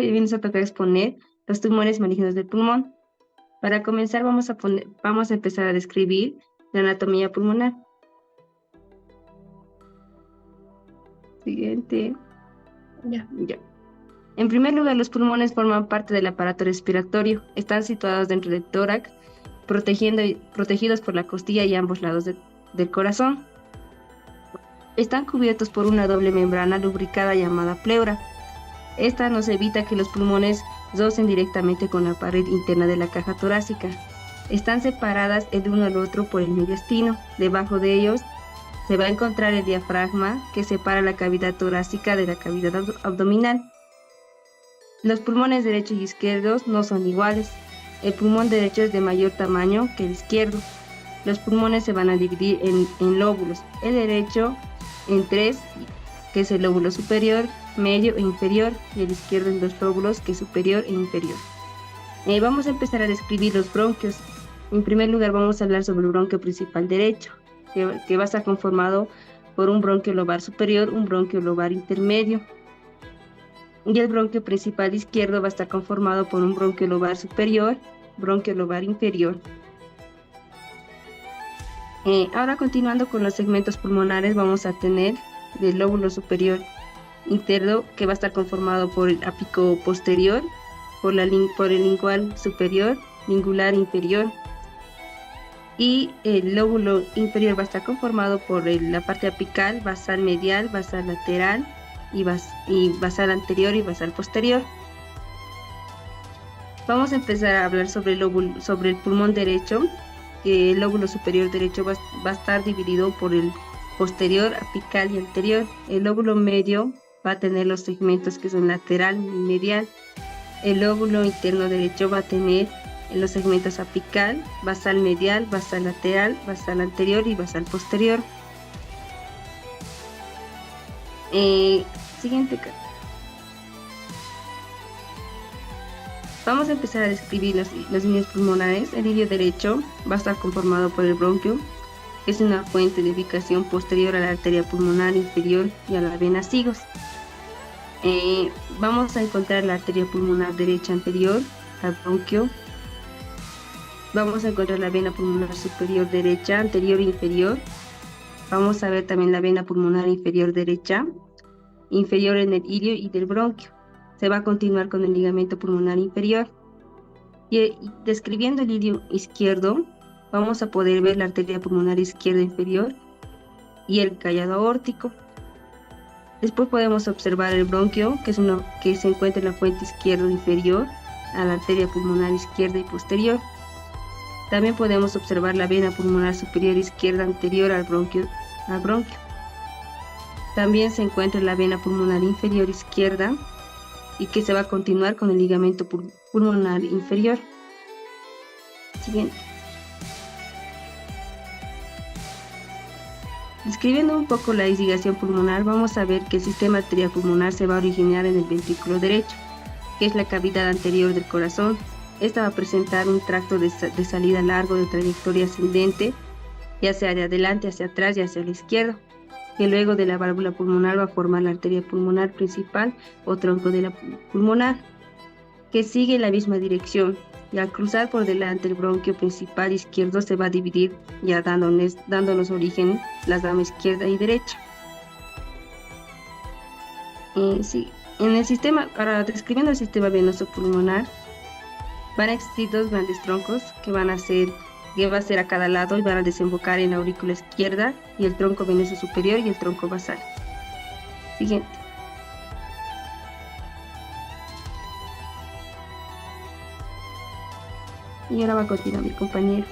hoy nos toca exponer los tumores malignos del pulmón. Para comenzar vamos a empezar a describir la anatomía pulmonar. Siguiente. Ya. En primer lugar, los pulmones forman parte del aparato respiratorio. Están situados dentro del tórax, protegidos por la costilla y ambos lados del corazón. Están cubiertos por una doble membrana lubricada llamada pleura. Esta nos evita que los pulmones rocen directamente con la pared interna de la caja torácica. Están separadas el uno al otro por el mediastino. Debajo de ellos se va a encontrar el diafragma, que separa la cavidad torácica de la cavidad abdominal. Los pulmones derecho y izquierdos no son iguales. El pulmón derecho es de mayor tamaño que el izquierdo. Los pulmones se van a dividir en lóbulos. El derecho en 3, que es el lóbulo superior, medio e inferior, y el izquierdo en 2 lóbulos, que es superior e inferior. Vamos a empezar a describir los bronquios. En primer lugar vamos a hablar sobre el bronquio principal derecho, que va a estar conformado por un bronquio lobar superior, un bronquio lobar intermedio. Y el bronquio principal izquierdo va a estar conformado por un bronquio lobar superior, bronquio lobar inferior. Ahora, continuando con los segmentos pulmonares, vamos a tener el lóbulo superior interno, que va a estar conformado por el ápico posterior, por el lingual superior, lingular inferior, y el lóbulo inferior va a estar conformado por la parte apical, basal medial, basal lateral, y basal anterior y basal posterior. Vamos a empezar a hablar sobre el pulmón derecho, que el lóbulo superior derecho va a estar dividido por el posterior, apical y anterior. El lóbulo medio va a tener los segmentos que son lateral y medial. El lóbulo interno derecho va a tener los segmentos apical, basal medial, basal lateral, basal anterior y basal posterior. Siguiente. Vamos a empezar a describir las líneas pulmonares. El lirio derecho va a estar conformado por el bronquio, que es una fuente de ubicación posterior a la arteria pulmonar inferior y a la vena sigos. Vamos a encontrar la arteria pulmonar derecha anterior al bronquio. Vamos a encontrar la vena pulmonar superior derecha, anterior e inferior. Vamos a ver también la vena pulmonar inferior derecha, inferior en el ilio y del bronquio. Se va a continuar con el ligamento pulmonar inferior. Y describiendo el ilio izquierdo, vamos a poder ver la arteria pulmonar izquierda inferior y el callado aórtico. Después podemos observar el bronquio, que se encuentra en la fuente izquierda inferior a la arteria pulmonar izquierda y posterior. También podemos observar la vena pulmonar superior izquierda anterior al bronquio. También se encuentra la vena pulmonar inferior izquierda, y que se va a continuar con el ligamento pulmonar inferior. Siguiente. Describiendo un poco la irrigación pulmonar, vamos a ver que el sistema arterial pulmonar se va a originar en el ventrículo derecho, que es la cavidad anterior del corazón. Esta va a presentar un tracto de salida largo de trayectoria ascendente, ya sea de adelante hacia atrás y hacia la izquierda, que luego de la válvula pulmonar va a formar la arteria pulmonar principal o tronco de la pulmonar, que sigue la misma dirección, y al cruzar por delante el bronquio principal izquierdo se va a dividir, ya dándonos origen las ramas izquierda y derecha. Ahora describiendo el sistema venoso pulmonar, van a existir 2 grandes troncos que va a ser a cada lado y van a desembocar en la aurícula izquierda, y el tronco venoso superior y el tronco basal. Siguiente. Y ahora va a continuar mi compañero.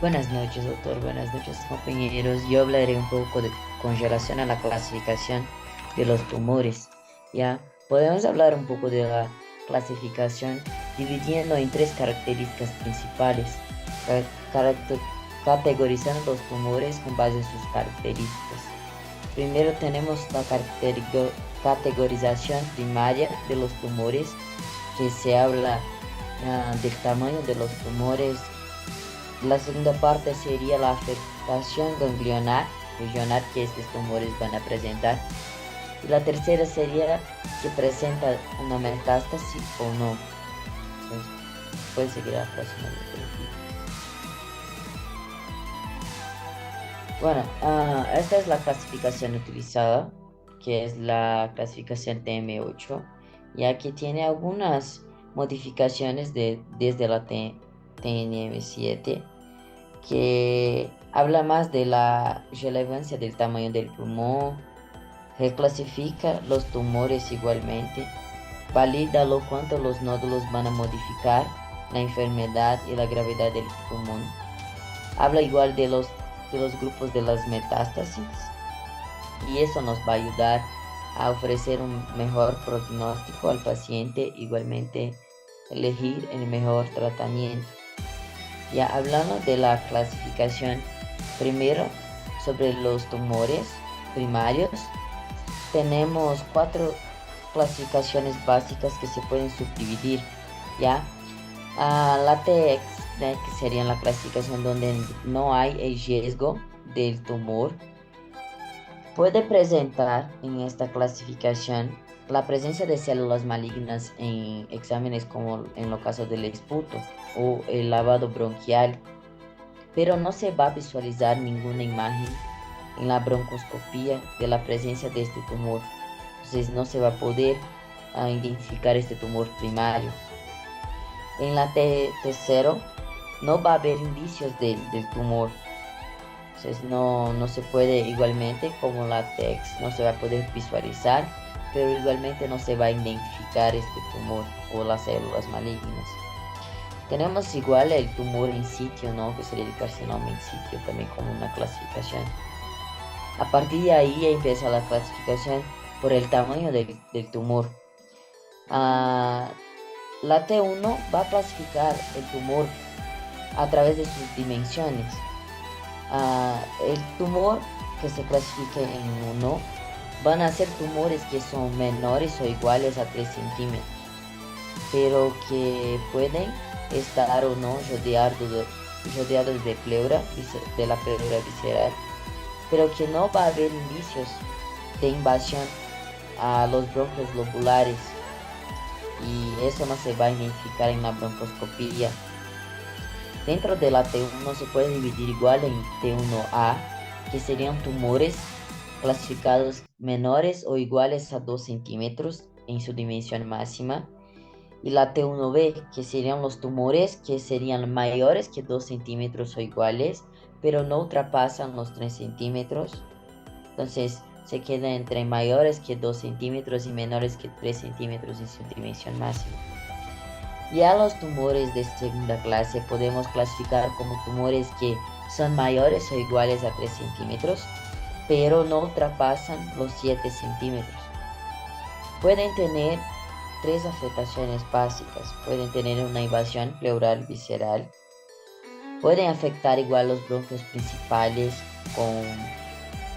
Buenas noches, doctor. Buenas noches, compañeros. Yo hablaré un poco con relación a la clasificación de los tumores. Ya podemos hablar un poco de la clasificación dividiendo en 3 características principales, categorizando los tumores con base en sus características. Primero tenemos la categorización primaria de los tumores, que se habla del tamaño de los tumores. La segunda parte sería la afectación ganglionar, regional, que estos tumores van a presentar. Y la tercera sería si presenta una metástasis o no. Entonces, puede seguir a la próxima diapositiva. Bueno, esta es la clasificación utilizada, que es la clasificación TM8, ya que tiene algunas modificaciones desde la TNM7, que habla más de la relevancia del tamaño del pulmón, reclasifica los tumores igualmente, valida lo cuánto los nódulos van a modificar la enfermedad y la gravedad del pulmón. Habla igual de los grupos de las metástasis, y eso nos va a ayudar a ofrecer un mejor pronóstico al paciente, igualmente elegir el mejor tratamiento. Ya hablando de la clasificación, primero sobre los tumores primarios, tenemos 4 clasificaciones básicas que se pueden subdividir, ¿ya? La TX, que sería la clasificación donde no hay el riesgo del tumor, puede presentar en esta clasificación la presencia de células malignas en exámenes como en el caso del esputo o el lavado bronquial, pero no se va a visualizar ninguna imagen en la broncoscopía de la presencia de este tumor. Entonces no se va a poder identificar este tumor primario. En la T0 no va a haber indicios del tumor. Entonces no se puede, igualmente como la TEX, no se va a poder visualizar, pero igualmente no se va a identificar este tumor o las células malignas. Tenemos igual el tumor in situ, ¿no? Que sería el carcinoma in situ, también como una clasificación. A partir de ahí empieza la clasificación por el tamaño del tumor. La T1 va a clasificar el tumor a través de sus dimensiones. El tumor que se clasifique en 1 van a ser tumores que son menores o iguales a 3 centímetros, pero que pueden estar o no rodeados de pleura, de la pleura visceral, pero que no va a haber indicios de invasión a los bronquios lobulares, y eso no se va a identificar en la broncoscopía. Dentro de la T1 se puede dividir igual en T1A, que serían tumores clasificados menores o iguales a 2 centímetros en su dimensión máxima, y la T1B, que serían los tumores que serían mayores que 2 centímetros o iguales, pero no ultrapasan los 3 centímetros. Entonces se queda entre mayores que 2 centímetros y menores que 3 centímetros en su dimensión máxima. Ya los tumores de segunda clase podemos clasificar como tumores que son mayores o iguales a 3 centímetros, pero no ultrapasan los 7 centímetros. Pueden tener 3 afectaciones básicas. Pueden tener una invasión pleural visceral. Pueden afectar igual los bronquios principales con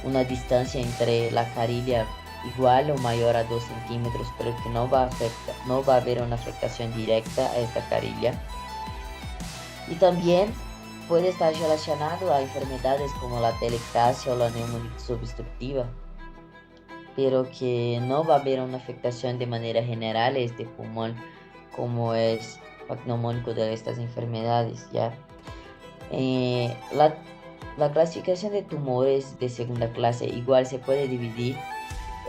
una distancia entre la carilla igual o mayor a 2 centímetros, pero que no va a haber una afectación directa a esta carilla. Y también puede estar relacionado a enfermedades como la telectasia o la neumonitis obstructiva, pero que no va a haber una afectación de manera general a este pulmón, como es pneumónico de estas enfermedades, ¿ya? La clasificación de tumores de segunda clase igual se puede dividir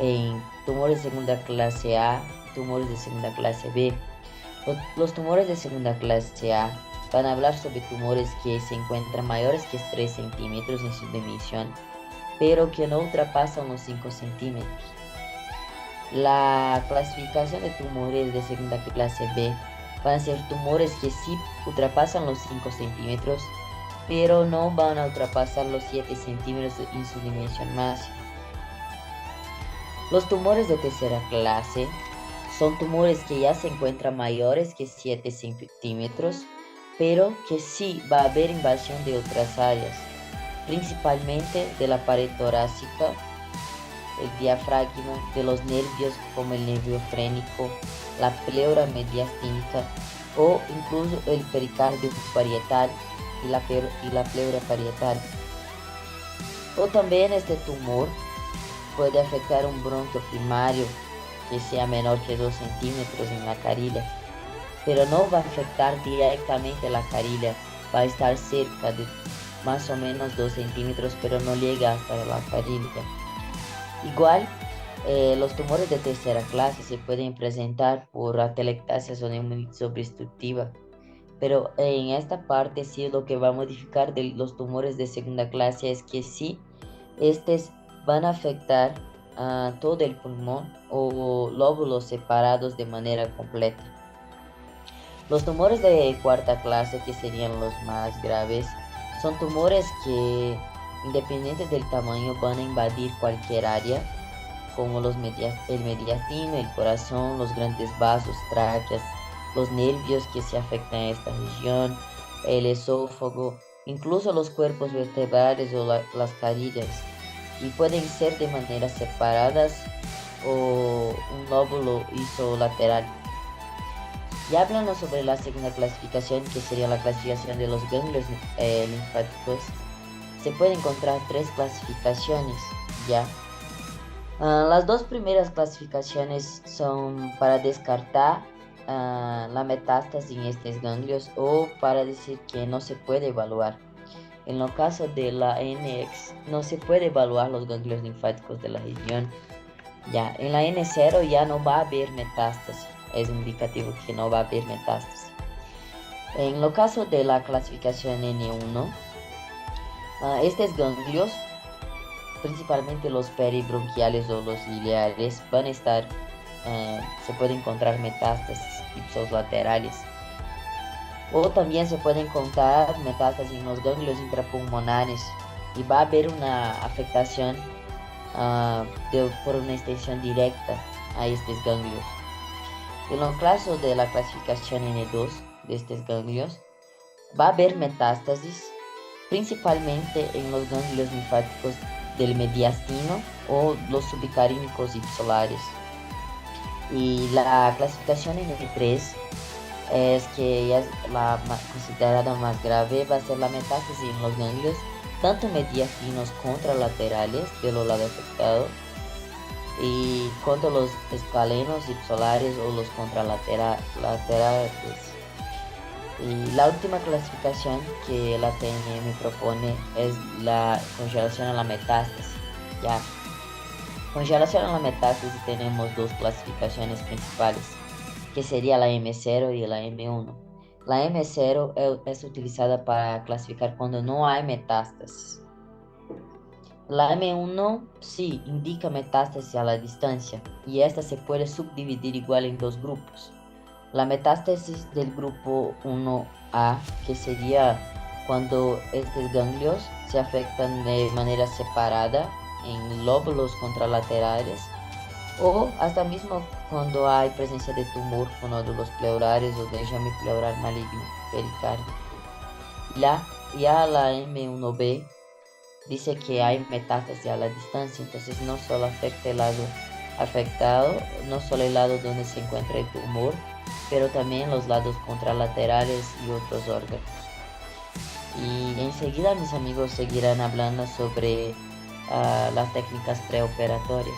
en tumores de segunda clase A y tumores de segunda clase B. Los tumores de segunda clase A van a hablar sobre tumores que se encuentran mayores que 3 centímetros en su dimensión, pero que no ultrapasan los 5 centímetros. La clasificación de tumores de segunda clase B van a ser tumores que sí ultrapasan los 5 centímetros, pero no van a ultrapasar los 7 centímetros en su dimensión máxima. Los tumores de tercera clase son tumores que ya se encuentran mayores que 7 centímetros, pero que sí va a haber invasión de otras áreas, principalmente de la pared torácica, el diafragma, de los nervios como el nervio frénico, la pleura mediastínica o incluso el pericardio parietal y la pleura parietal. O también este tumor puede afectar un bronquio primario que sea menor que 2 centímetros en la carilla, pero no va a afectar directamente la carilla, va a estar cerca de más o menos 2 centímetros, pero no llega hasta la carilla. Igual, los tumores de tercera clase se pueden presentar por atelectasia o neumonitis obstructiva, pero en esta parte sí lo que va a modificar de los tumores de segunda clase es que sí, estos van a afectar a todo el pulmón o lóbulos separados de manera completa. Los tumores de cuarta clase, que serían los más graves, son tumores que, independiente del tamaño, van a invadir cualquier área, como el mediastino, el corazón, los grandes vasos, tráqueas, los nervios que se afectan a esta región, el esófago, incluso los cuerpos vertebrales o las carillas, y pueden ser de maneras separadas o un lóbulo isolateral. Y hablando sobre la segunda clasificación, que sería la clasificación de los ganglios linfáticos, se pueden encontrar 3 clasificaciones, ¿ya? Las 2 primeras clasificaciones son para descartar la metástasis en estos ganglios o para decir que no se puede evaluar. En el caso de la NX, no se puede evaluar los ganglios linfáticos de la región. Ya, en la N0 ya no va a haber metástasis, es indicativo que no va a haber metástasis. En el caso de la clasificación N1, estos ganglios, principalmente los peribronquiales o los ciliares, van a estar, se puede encontrar metástasis ipsilaterales. O también se puede encontrar metástasis en los ganglios intrapulmonares y va a haber una afectación por una extensión directa a estos ganglios. En el caso de la clasificación N2 de estos ganglios, va a haber metástasis principalmente en los ganglios linfáticos del mediastino o los subicarínicos ipsilares. Y la clasificación N3 es que ya es la considerada más grave, va a ser la metástasis en los ganglios tanto mediastinos contralaterales de los lados afectados y contra los escalenos ipsilares o los contralaterales. Y la última clasificación que la TNM propone es la congelación a la metástasis. Ya, congelación a la metástasis tenemos 2 clasificaciones principales, que sería la M0 y la M1. La M0 es utilizada para clasificar cuando no hay metástasis. La M1 sí indica metástasis a la distancia y esta se puede subdividir igual en 2 grupos. La metástasis del grupo 1A, que sería cuando estos ganglios se afectan de manera separada en lóbulos contralaterales o hasta mismo cuando hay presencia de tumor con nódulos pleurares o de enjambre pleural maligno pericardio. Ya la M1B dice que hay metástasis a la distancia, entonces no solo afecta el lado afectado, no solo el lado donde se encuentra el tumor, pero también los lados contralaterales y otros órganos. Y enseguida mis amigos seguirán hablando sobre las técnicas preoperatorias.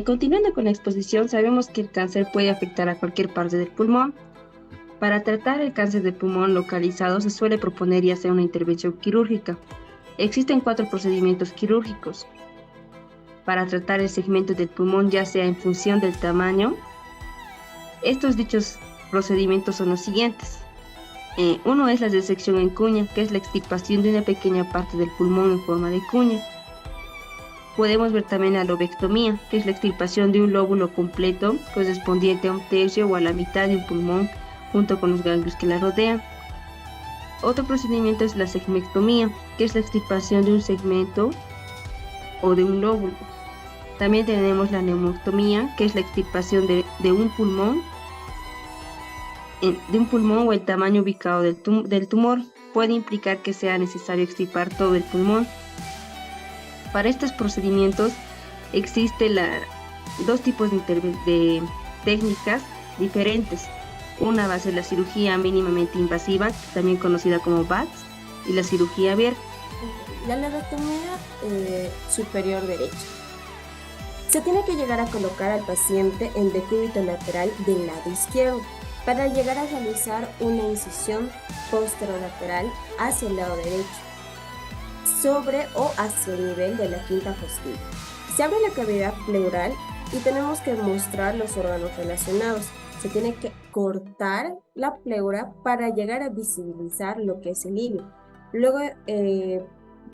Continuando con la exposición, sabemos que el cáncer puede afectar a cualquier parte del pulmón. Para tratar el cáncer de pulmón localizado se suele proponer ya sea una intervención quirúrgica. Existen 4 procedimientos quirúrgicos para tratar el segmento del pulmón, ya sea en función del tamaño. Estos dichos procedimientos son los siguientes. Uno es la disección en cuña, que es la extirpación de una pequeña parte del pulmón en forma de cuña. Podemos ver también la lobectomía, que es la extirpación de un lóbulo completo correspondiente a un tercio o a la mitad de un pulmón junto con los ganglios que la rodean. Otro procedimiento es la segmectomía, que es la extirpación de un segmento o de un lóbulo. También tenemos la neumectomía, que es la extirpación de un pulmón o el tamaño ubicado del tumor. Puede implicar que sea necesario extirpar todo el pulmón. Para estos procedimientos existen 2 tipos de técnicas diferentes. Una va a ser la cirugía mínimamente invasiva, también conocida como BATS, y la cirugía abierta. La lobectomía superior derecha. Se tiene que llegar a colocar al paciente en decúbito lateral del lado izquierdo para llegar a realizar una incisión posterolateral hacia el lado derecho, sobre o hacia el nivel de la quinta costilla. Se abre la cavidad pleural y tenemos que mostrar los órganos relacionados. Se tiene que cortar la pleura para llegar a visibilizar lo que es el hígado. Luego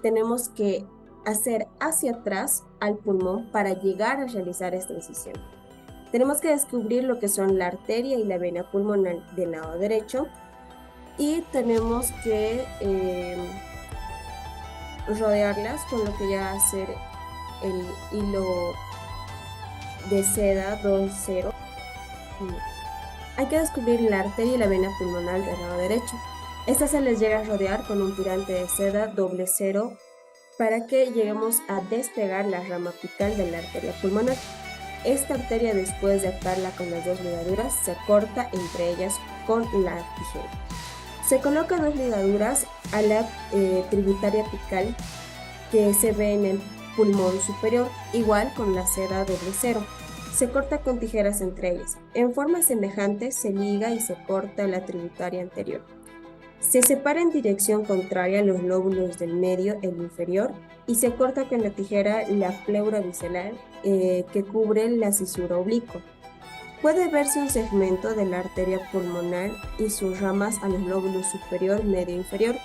tenemos que hacer hacia atrás al pulmón para llegar a realizar esta incisión. Tenemos que descubrir lo que son la arteria y la vena pulmonar del lado derecho y tenemos que rodearlas con lo que ya va a ser el hilo de seda 2-0. Hay que descubrir la arteria y la vena pulmonar del lado derecho. Esta se les llega a rodear con un tirante de seda 0 para que lleguemos a despegar la rama apical de la arteria pulmonar. Esta arteria, después de atarla con las dos ligaduras, se corta entre ellas con la tijera. Se colocan dos ligaduras a la tributaria apical que se ve en el pulmón superior, igual con la seda 0. Se corta con tijeras entre ellas. En forma semejante se liga y se corta la tributaria anterior. Se separa en dirección contraria los lóbulos del medio, el inferior, y se corta con la tijera la pleura visceral que cubre la cisura oblicua. Puede verse un segmento de la arteria pulmonar y sus ramas a los lóbulos superior, medio e inferior.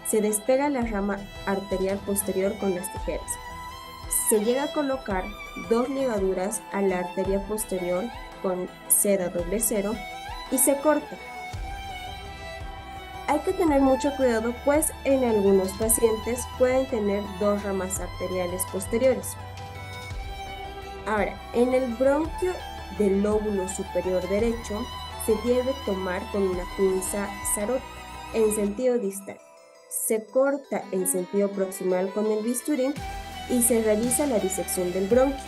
Se despega la rama arterial posterior con las tijeras. Se llega a colocar dos ligaduras a la arteria posterior con seda 0 y se corta. Hay que tener mucho cuidado, pues en algunos pacientes pueden tener dos ramas arteriales posteriores. Ahora, en el bronquio del lóbulo superior derecho se debe tomar con una pinza Sarot en sentido distal. Se corta en sentido proximal con el bisturí y se realiza la disección del bronquio.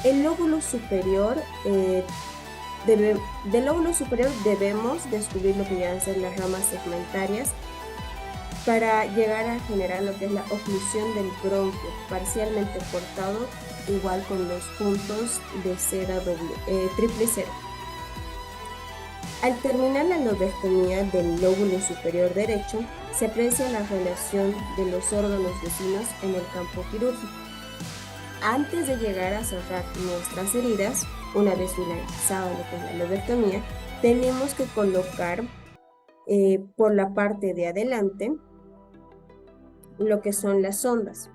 El lóbulo superior del lóbulo superior debemos descubrir lo que van a ser las ramas segmentarias para llegar a generar lo que es la oclusión del bronquio, parcialmente cortado, igual con los puntos de seda 000. Al terminar la lobectomía del lóbulo superior derecho, se aprecia la relación de los órganos vecinos en el campo quirúrgico. Antes de llegar a cerrar nuestras heridas, una vez finalizado lo que es la lobectomía, tenemos que colocar por la parte de adelante lo que son las sondas.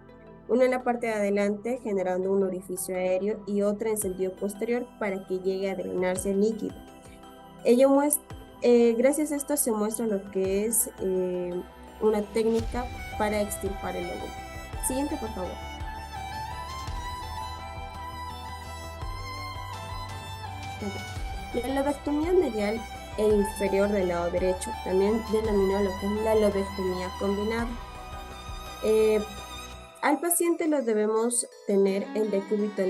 Una en la parte de adelante generando un orificio aéreo y otra en sentido posterior para que llegue a drenarse el líquido. Gracias a esto se muestra lo que es una técnica para extirpar el óvulo. Siguiente, por favor. La lobectomía medial e inferior del lado derecho, también denominada lo que es la lobectomía combinada. Al paciente lo debemos tener en decúbito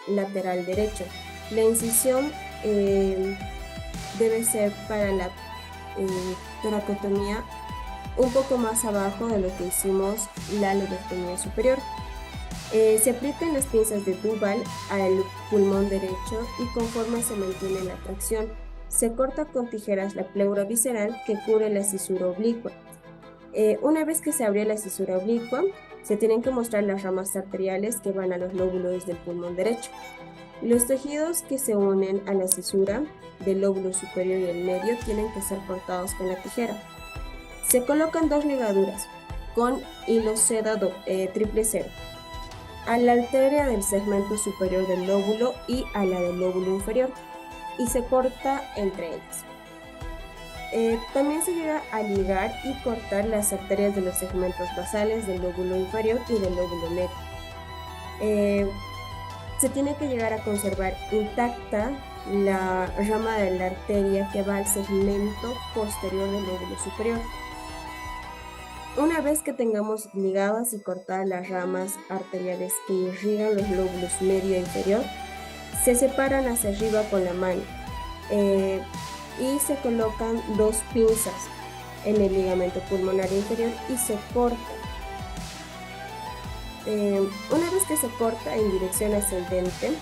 lateral derecho. La incisión debe ser para la toracotomía un poco más abajo de lo que hicimos la lobectomía superior. Se aplican las pinzas de Duval al pulmón derecho y conforme se mantiene la tracción, se corta con tijeras la pleura visceral que cubre la cisura oblicua. Una vez que se abre la cisura oblicua, se tienen que mostrar las ramas arteriales que van a los lóbulos del pulmón derecho. Los tejidos que se unen a la cisura del lóbulo superior y el medio tienen que ser cortados con la tijera. Se colocan dos ligaduras con hilo seda 000 a la arteria del segmento superior del lóbulo y a la del lóbulo inferior y se corta entre ellas. También se llega a ligar y cortar las arterias de los segmentos basales del lóbulo inferior y del lóbulo medio. Se tiene que llegar a conservar intacta la rama de la arteria que va al segmento posterior del lóbulo superior. Una vez que tengamos ligadas y cortadas las ramas arteriales que irrigan los lóbulos medio e inferior, se separan hacia arriba con la mano y se colocan dos pinzas en el ligamento pulmonar inferior y se cortan. Una vez que se corta en dirección ascendente,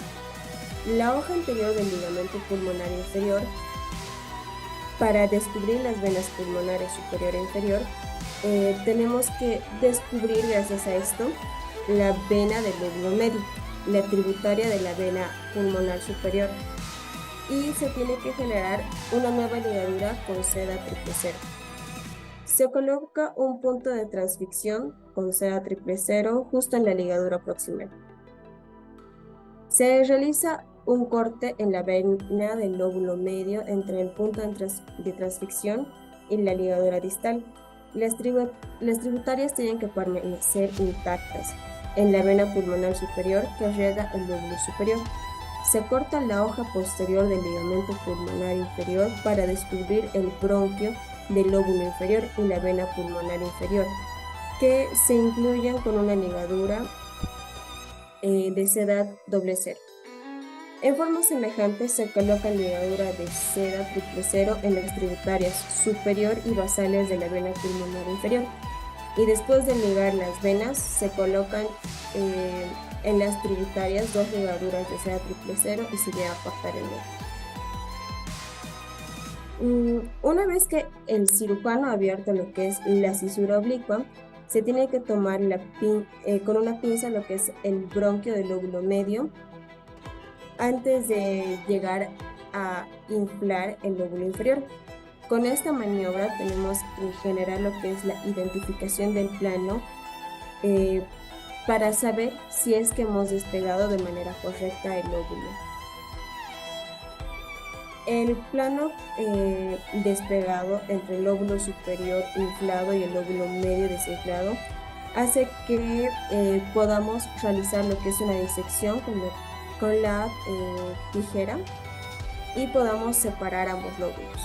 la hoja anterior del ligamento pulmonar inferior, para descubrir las venas pulmonares superior e inferior, tenemos que descubrir, gracias a esto, la vena del lóbulo medio, la tributaria de la vena pulmonar superior, y se tiene que generar una nueva ligadura con seda triple cero. Se coloca un punto de transficción con seda triple cero justo en la ligadura proximal. Se realiza un corte en la vena del lóbulo medio entre el punto de transficción y la ligadura distal. Las tributarias tienen que permanecer intactas en la vena pulmonar superior que riega el lóbulo superior. Se corta la hoja posterior del ligamento pulmonar inferior para descubrir el bronquio del lóbulo inferior y la vena pulmonar inferior, que se incluyen con una ligadura de seda doble cero. En forma semejante se coloca ligadura de seda triple cero en las tributarias superior y basales de la vena pulmonar inferior, y después de ligar las venas se colocan en las tributarias 2 ligaduras de seda triple cero y se llega a cortar el medio. Una vez que el cirujano ha abierto lo que es la cisura oblicua, se tiene que tomar con una pinza lo que es el bronquio del lóbulo medio antes de llegar a inflar el lóbulo inferior. Con esta maniobra tenemos que generar lo que es la identificación del plano para saber si es que hemos despegado de manera correcta el lóbulo. El plano despegado entre el lóbulo superior inflado y el lóbulo medio desinflado hace que podamos realizar lo que es una disección con la tijera y podamos separar ambos lóbulos.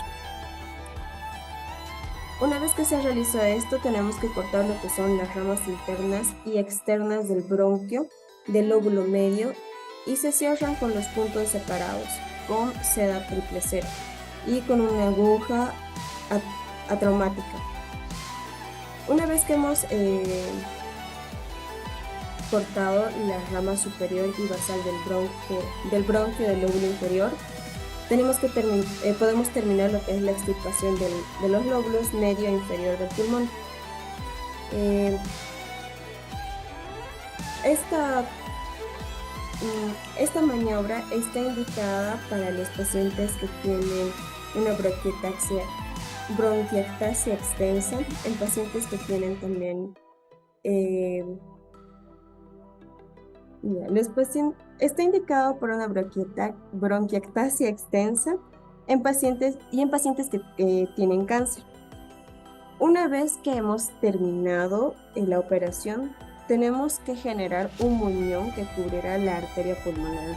Una vez que se realizó esto, tenemos que cortar lo que son las ramas internas y externas del bronquio del lóbulo medio y se cierran con los puntos separados con seda triple cero y con una aguja atraumática. Una vez que hemos cortado la rama superior y basal del bronquio del lóbulo inferior, podemos terminar lo que es la extirpación de los lóbulos medio e inferior del pulmón. Esta maniobra está indicada para los pacientes que tienen una bronquiectasia extensa, en pacientes que tienen también está indicado por una bronquiectasia extensa en pacientes que tienen cáncer. Una vez que hemos terminado la operación, tenemos que generar un muñón que cubrirá la arteria pulmonar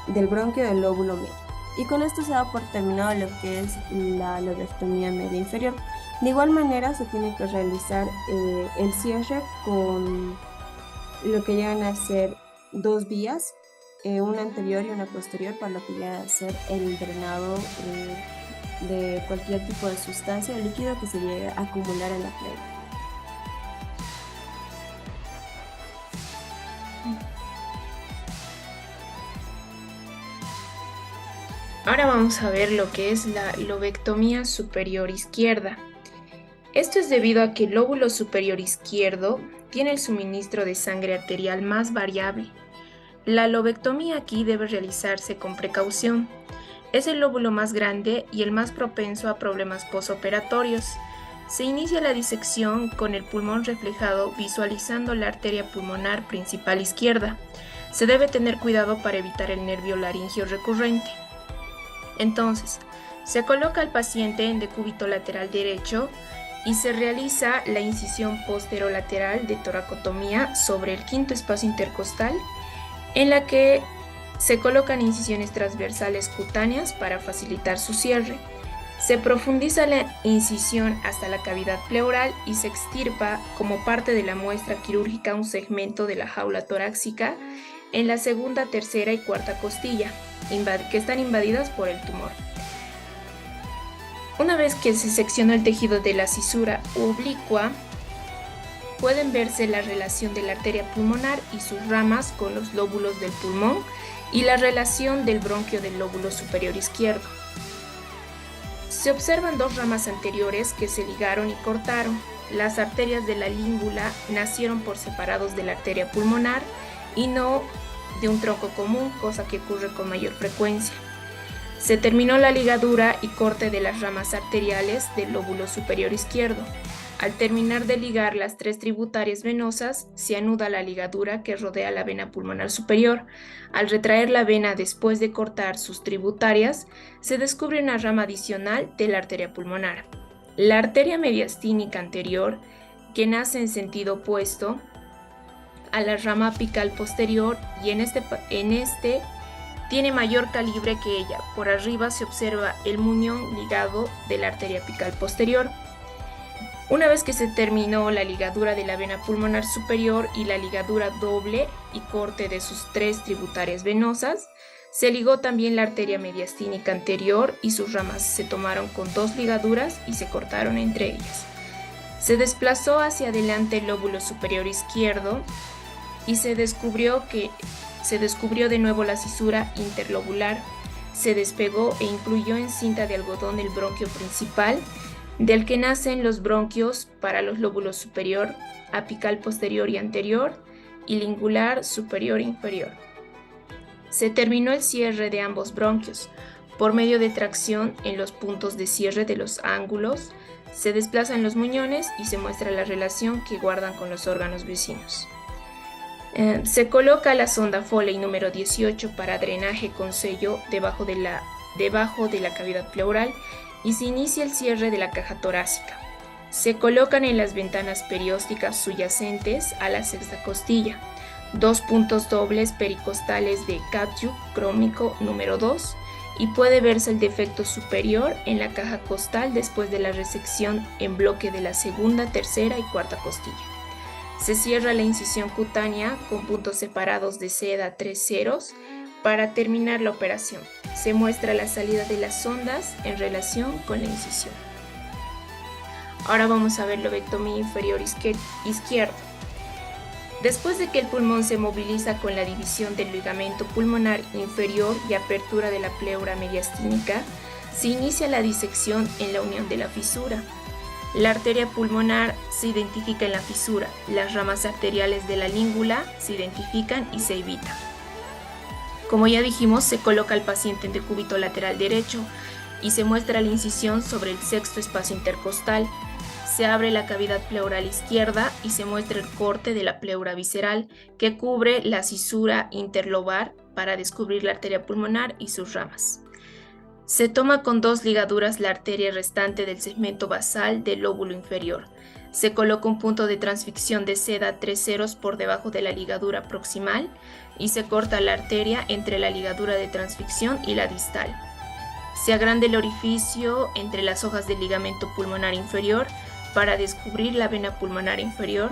del bronquio del lóbulo medio. Y con esto se da por terminado lo que es la lobectomía media inferior. De igual manera se tiene que realizar el cierre con lo que llegan a ser 2 vías, una anterior y una posterior, para lo que llega a ser el drenado de cualquier tipo de sustancia o líquido que se llegue a acumular en la pleura. Ahora vamos a ver lo que es la lobectomía superior izquierda. Esto es debido a que el lóbulo superior izquierdo tiene el suministro de sangre arterial más variable. La lobectomía aquí debe realizarse con precaución. Es el lóbulo más grande y el más propenso a problemas posoperatorios. Se inicia la disección con el pulmón reflejado visualizando la arteria pulmonar principal izquierda. Se debe tener cuidado para evitar el nervio laringio recurrente. Entonces, se coloca al paciente en decúbito lateral derecho y se realiza la incisión posterolateral de toracotomía sobre el quinto espacio intercostal, en la que se colocan incisiones transversales cutáneas para facilitar su cierre. Se profundiza la incisión hasta la cavidad pleural y se extirpa como parte de la muestra quirúrgica un segmento de la jaula torácica en la segunda, tercera y cuarta costilla, que están invadidas por el tumor. Una vez que se secciona el tejido de la cisura oblicua, pueden verse la relación de la arteria pulmonar y sus ramas con los lóbulos del pulmón y la relación del bronquio del lóbulo superior izquierdo. Se observan dos ramas anteriores que se ligaron y cortaron. Las arterias de la língula nacieron por separados de la arteria pulmonar y no de un tronco común, cosa que ocurre con mayor frecuencia. Se terminó la ligadura y corte de las ramas arteriales del lóbulo superior izquierdo. Al terminar de ligar las tres tributarias venosas, se anuda la ligadura que rodea la vena pulmonar superior. Al retraer la vena después de cortar sus tributarias, se descubre una rama adicional de la arteria pulmonar. La arteria mediastínica anterior, que nace en sentido opuesto a la rama apical posterior y en este tiene mayor calibre que ella. Por arriba se observa el muñón ligado de la arteria apical posterior. Una vez que se terminó la ligadura de la vena pulmonar superior y la ligadura doble y corte de sus tres tributarias venosas, se ligó también la arteria mediastínica anterior y sus ramas se tomaron con dos ligaduras y se cortaron entre ellas. Se desplazó hacia adelante el lóbulo superior izquierdo y se descubrió de nuevo la cisura interlobular. Se despegó e incluyó en cinta de algodón el bronquio principal, del que nacen los bronquios para los lóbulos superior, apical posterior y anterior, y lingular superior e inferior. Se terminó el cierre de ambos bronquios. Por medio de tracción en los puntos de cierre de los ángulos, se desplazan los muñones y se muestra la relación que guardan con los órganos vecinos. Se coloca la sonda Foley número 18 para drenaje con sello debajo de la cavidad pleural y se inicia el cierre de la caja torácica. Se colocan en las ventanas periósticas subyacentes a la sexta costilla 2 puntos dobles pericostales de Katjuk crómico número 2 y puede verse el defecto superior en la caja costal después de la resección en bloque de la segunda, tercera y cuarta costilla. Se cierra la incisión cutánea con puntos separados de seda 3 ceros. Para terminar la operación, se muestra la salida de las sondas en relación con la incisión. Ahora vamos a ver lobectomía inferior izquierda. Después de que el pulmón se moviliza con la división del ligamento pulmonar inferior y apertura de la pleura mediastínica, se inicia la disección en la unión de la fisura. La arteria pulmonar se identifica en la fisura, las ramas arteriales de la língula se identifican y se evitan. Como ya dijimos, se coloca al paciente en decúbito lateral derecho y se muestra la incisión sobre el sexto espacio intercostal. Se abre la cavidad pleural izquierda y se muestra el corte de la pleura visceral que cubre la cisura interlobar para descubrir la arteria pulmonar y sus ramas. Se toma con dos ligaduras la arteria restante del segmento basal del lóbulo inferior. Se coloca un punto de transficción de seda 3 ceros por debajo de la ligadura proximal y se corta la arteria entre la ligadura de transficción y la distal. Se agranda el orificio entre las hojas del ligamento pulmonar inferior para descubrir la vena pulmonar inferior,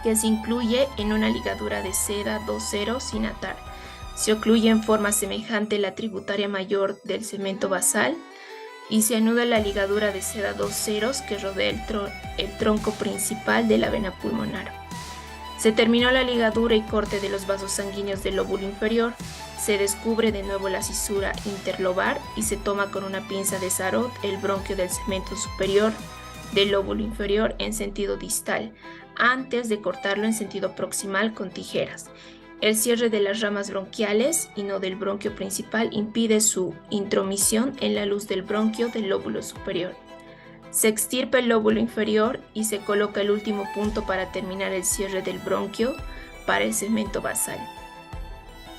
que se incluye en una ligadura de seda 2 ceros sin atar. Se ocluye en forma semejante la tributaria mayor del segmento basal y se anuda la ligadura de seda 2 ceros que rodea el tronco principal de la vena pulmonar. Se terminó la ligadura y corte de los vasos sanguíneos del lóbulo inferior. Se descubre de nuevo la cisura interlobar y se toma con una pinza de Sarot el bronquio del segmento superior del lóbulo inferior en sentido distal, antes de cortarlo en sentido proximal con tijeras. El cierre de las ramas bronquiales y no del bronquio principal impide su intromisión en la luz del bronquio del lóbulo superior. Se extirpa el lóbulo inferior y se coloca el último punto para terminar el cierre del bronquio para el segmento basal.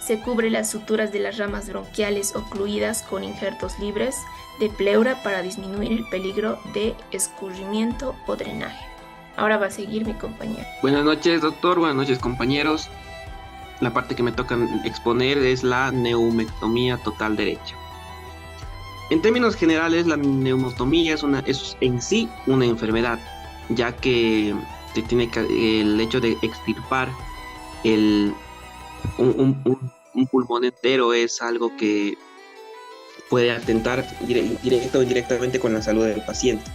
Se cubre las suturas de las ramas bronquiales ocluidas con injertos libres de pleura para disminuir el peligro de escurrimiento o drenaje. Ahora va a seguir mi compañero. Buenas noches, doctor. Buenas noches, compañeros. La parte que me toca exponer es la neumectomía total derecha. En términos generales, la neumotomía es en sí una enfermedad, ya que se tiene el hecho de extirpar un pulmón entero es algo que puede atentar directo o indirectamente con la salud del paciente.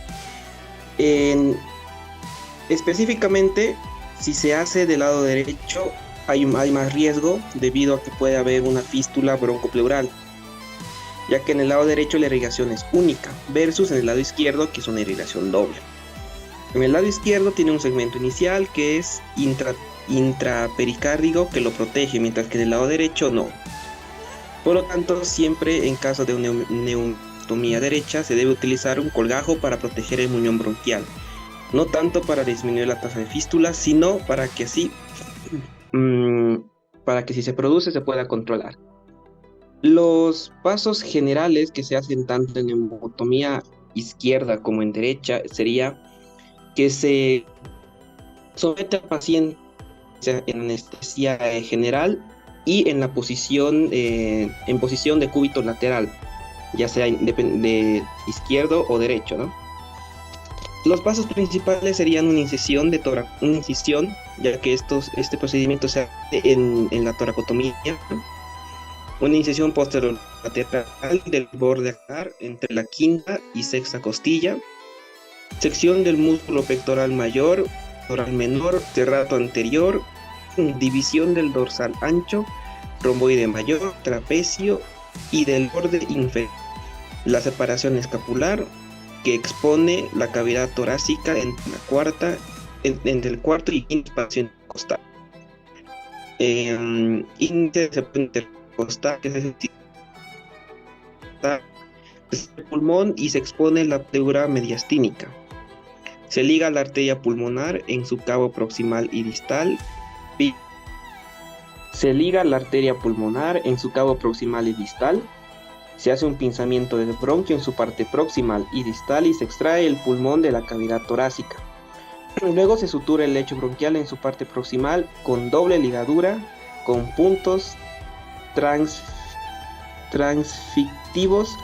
Específicamente, si se hace del lado derecho, hay más riesgo debido a que puede haber una fístula broncopleural, ya que en el lado derecho la irrigación es única, versus en el lado izquierdo, que es una irrigación doble. En el lado izquierdo tiene un segmento inicial que es intrapericárdico que lo protege, mientras que del lado derecho no. Por lo tanto, siempre en caso de una neumonectomía derecha se debe utilizar un colgajo para proteger el muñón bronquial. No tanto para disminuir la tasa de fístula, sino para que así, para que si se produce se pueda controlar. Los pasos generales que se hacen tanto en neumotomía izquierda como en derecha sería que se somete al paciente en anestesia general y en la posición, en posición de cúbito lateral, ya sea de izquierdo o derecho, ¿no? Los pasos principales serían una incisión una incisión, ya que este procedimiento se hace en la toracotomía, una incisión posterolateral del borde alar entre la quinta y sexta costilla, sección del músculo pectoral mayor, pectoral menor, serrato anterior, división del dorsal ancho, romboide mayor, trapecio y del borde inferior, la separación escapular que expone la cavidad torácica entre el cuarto y quinto espacio intercostal. Índice intercostal, que es el pulmón y se expone la pleura mediastínica. Se liga la arteria pulmonar en su cabo proximal y distal. Se liga la arteria pulmonar en su cabo proximal y distal. Se hace un pinzamiento del bronquio en su parte proximal y distal y se extrae el pulmón de la cavidad torácica. Luego se sutura el lecho bronquial en su parte proximal con doble ligadura con puntos transfictivos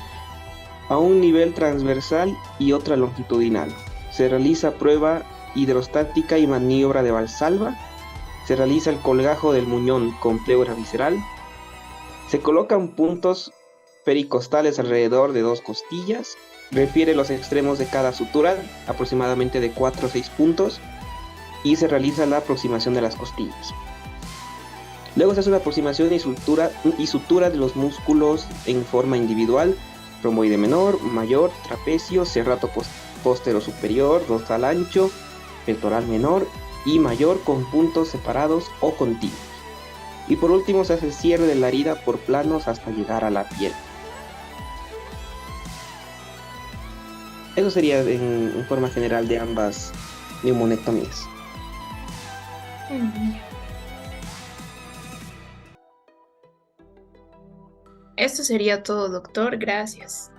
a un nivel transversal y otra longitudinal. Se realiza prueba hidrostática y maniobra de Valsalva. Se realiza el colgajo del muñón con pleura visceral. Se colocan puntos pericostales alrededor de 2 costillas. Refiere los extremos de cada sutura, aproximadamente de 4 a 6 puntos, y se realiza la aproximación de las costillas. Luego se hace una aproximación y sutura de los músculos en forma individual: romboide menor, mayor, trapecio, serrato postero superior, dorsal ancho, pectoral menor y mayor con puntos separados o continuos. Y por último se hace el cierre de la herida por planos hasta llegar a la piel. Eso sería en forma general de ambas neumonectomías. Esto sería todo, doctor. Gracias.